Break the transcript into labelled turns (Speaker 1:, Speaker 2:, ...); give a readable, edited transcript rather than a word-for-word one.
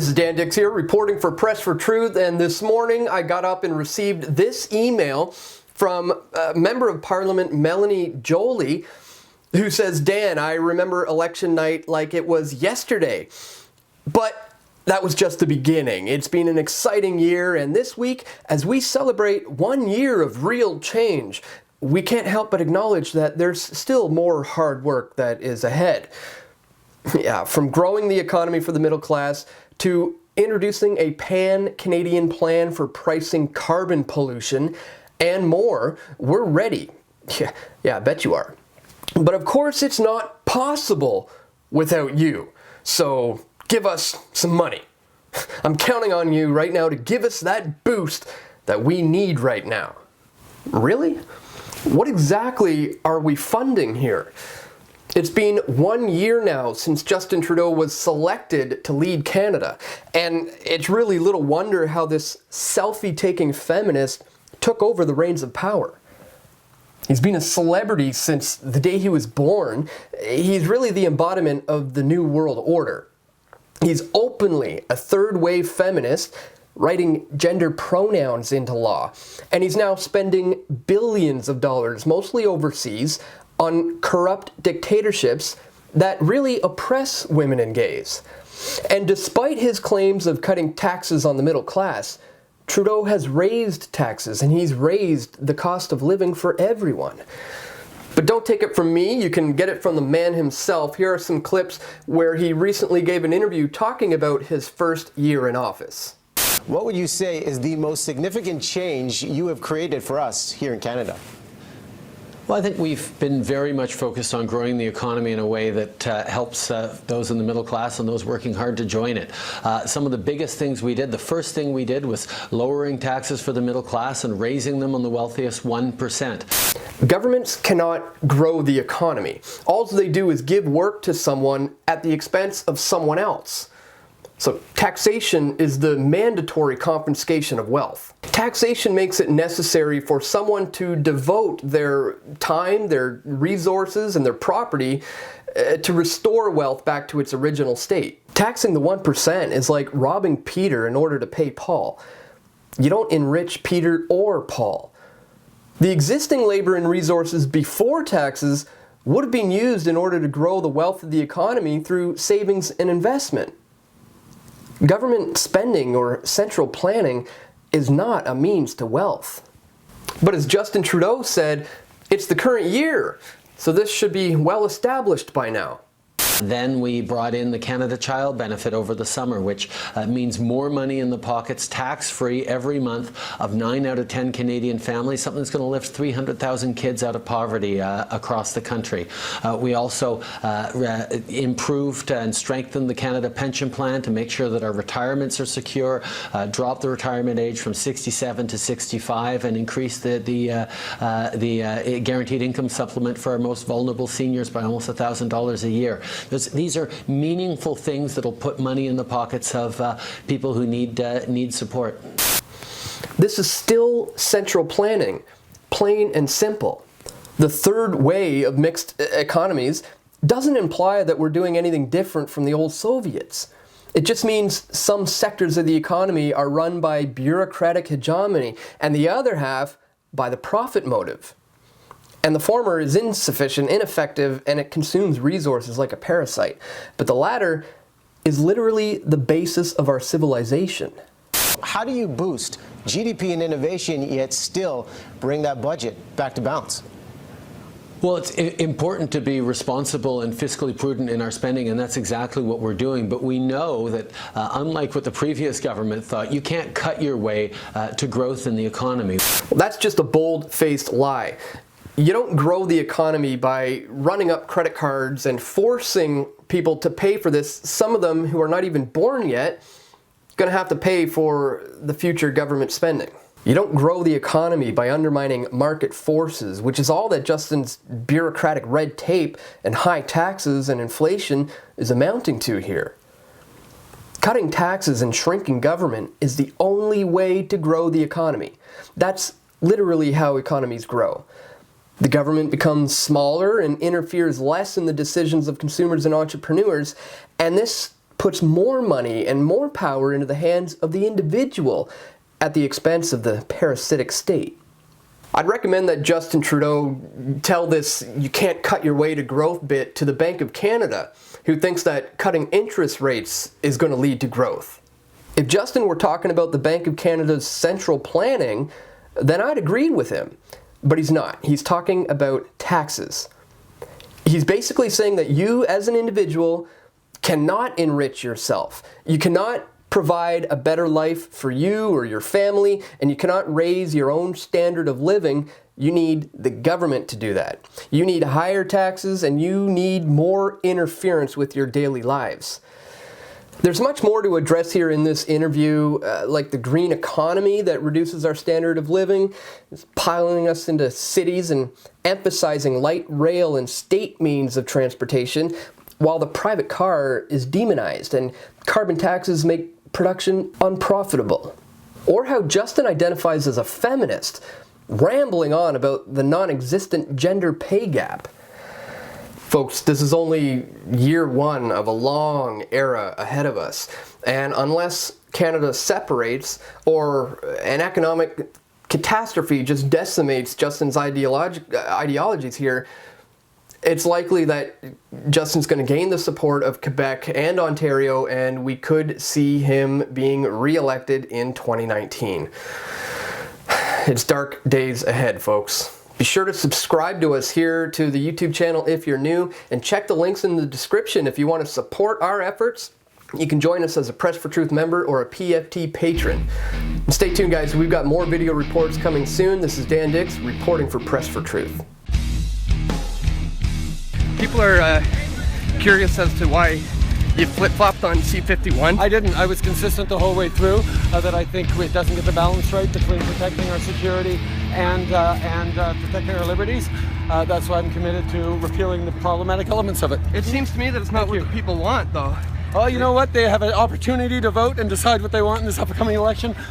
Speaker 1: This is Dan Dix here, reporting for Press for Truth, and this morning I got up and received this email from Member of Parliament Melanie Joly, who says, Dan, I remember election night like it was yesterday, but that was just the beginning. It's been an exciting year, and this week, as we celebrate 1 year of real change, we can't help but acknowledge that there's still more hard work that is ahead. Yeah, from growing the economy for the middle class to introducing a pan-Canadian plan for pricing carbon pollution and more, we're ready. Yeah, I bet you are. But of course, it's not possible without you. So give us some money. I'm counting on you right now to give us that boost that we need right now. Really? What exactly are we funding here? It's been 1 year now since Justin Trudeau was selected to lead Canada, and it's really little wonder how this selfie-taking feminist took over the reins of power. He's been a celebrity since the day he was born. He's really the embodiment of the New World Order. He's openly a third-wave feminist, writing gender pronouns into law, and he's now spending billions of dollars, mostly overseas, on corrupt dictatorships that really oppress women and gays. And despite his claims of cutting taxes on the middle class, Trudeau has raised taxes and he's raised the cost of living for everyone. But don't take it from me, you can get it from the man himself. Here are some clips where he recently gave an interview talking about his first year in office.
Speaker 2: What would you say is the most significant change you have created for us here in Canada?
Speaker 3: Well, I think we've been very much focused on growing the economy in a way that helps those in the middle class and those working hard to join it. Some of the biggest things we did, the first thing we did was lowering taxes for the middle class and raising them on the wealthiest 1%.
Speaker 1: Governments cannot grow the economy. All they do is give work to someone at the expense of someone else. So taxation is the mandatory confiscation of wealth. Taxation makes it necessary for someone to devote their time, their resources, and their property to restore wealth back to its original state. Taxing the 1% is like robbing Peter in order to pay Paul. You don't enrich Peter or Paul. The existing labor and resources before taxes would have been used in order to grow the wealth of the economy through savings and investment. Government spending or central planning is not a means to wealth. But as Justin Trudeau said, it's the current year, so this should be well established by now.
Speaker 3: Then we brought in the Canada Child Benefit over the summer, which means more money in the pockets, tax-free every month of 9 out of 10 Canadian families, something that's going to lift 300,000 kids out of poverty across the country. We also improved and strengthened the Canada Pension Plan to make sure that our retirements are secure, dropped the retirement age from 67 to 65, and increased the guaranteed income supplement for our most vulnerable seniors by almost $1,000 a year. These are meaningful things that will put money in the pockets of people who need support.
Speaker 1: This is still central planning, plain and simple. The third way of mixed economies doesn't imply that we're doing anything different from the old Soviets. It just means some sectors of the economy are run by bureaucratic hegemony and the other half by the profit motive. And the former is insufficient, ineffective, and it consumes resources like a parasite. But the latter is literally the basis of our civilization.
Speaker 2: How do you boost GDP and innovation yet still bring that budget back to balance?
Speaker 3: Well, it's important to be responsible and fiscally prudent in our spending, and that's exactly what we're doing. But we know that, unlike what the previous government thought, you can't cut your way to growth in the economy.
Speaker 1: Well, that's just a bold-faced lie. You don't grow the economy by running up credit cards and forcing people to pay for this. Some of them who are not even born yet going to have to pay for the future government spending. You don't grow the economy by undermining market forces, which is all that Justin's bureaucratic red tape and high taxes and inflation is amounting to here. Cutting taxes and shrinking government is the only way to grow the economy. That's literally how economies grow. The government becomes smaller and interferes less in the decisions of consumers and entrepreneurs, and this puts more money and more power into the hands of the individual at the expense of the parasitic state. I'd recommend that Justin Trudeau tell this "you can't cut your way to growth" bit to the Bank of Canada, who thinks that cutting interest rates is going to lead to growth. If Justin were talking about the Bank of Canada's central planning, then I'd agree with him. But he's not. He's talking about taxes. He's basically saying that you as an individual cannot enrich yourself. You cannot provide a better life for you or your family, and you cannot raise your own standard of living. You need the government to do that. You need higher taxes, and you need more interference with your daily lives. There's much more to address here in this interview, like the green economy that reduces our standard of living, is piling us into cities and emphasizing light rail and state means of transportation, while the private car is demonized and carbon taxes make production unprofitable. Or how Justin identifies as a feminist, rambling on about the non-existent gender pay gap. Folks, this is only year one of a long era ahead of us, and unless Canada separates or an economic catastrophe just decimates Justin's ideologies here, it's likely that Justin's going to gain the support of Quebec and Ontario, and we could see him being re-elected in 2019. It's dark days ahead, folks. Be sure to subscribe to us here to the YouTube channel if you're new, and check the links in the description if you want to support our efforts. You can join us as a Press for Truth member or a PFT patron. And stay tuned, guys. We've got more video reports coming soon. This is Dan Dix reporting for Press for Truth. People are curious as to why you flip-flopped on C-51.
Speaker 4: I didn't. I was consistent the whole way through that I think it doesn't get the balance right between protecting our security and protecting our liberties. That's why I'm committed to repealing the problematic elements of it.
Speaker 1: It seems to me that it's not what the people want, though.
Speaker 4: Well, you know what? They have an opportunity to vote and decide what they want in this upcoming election.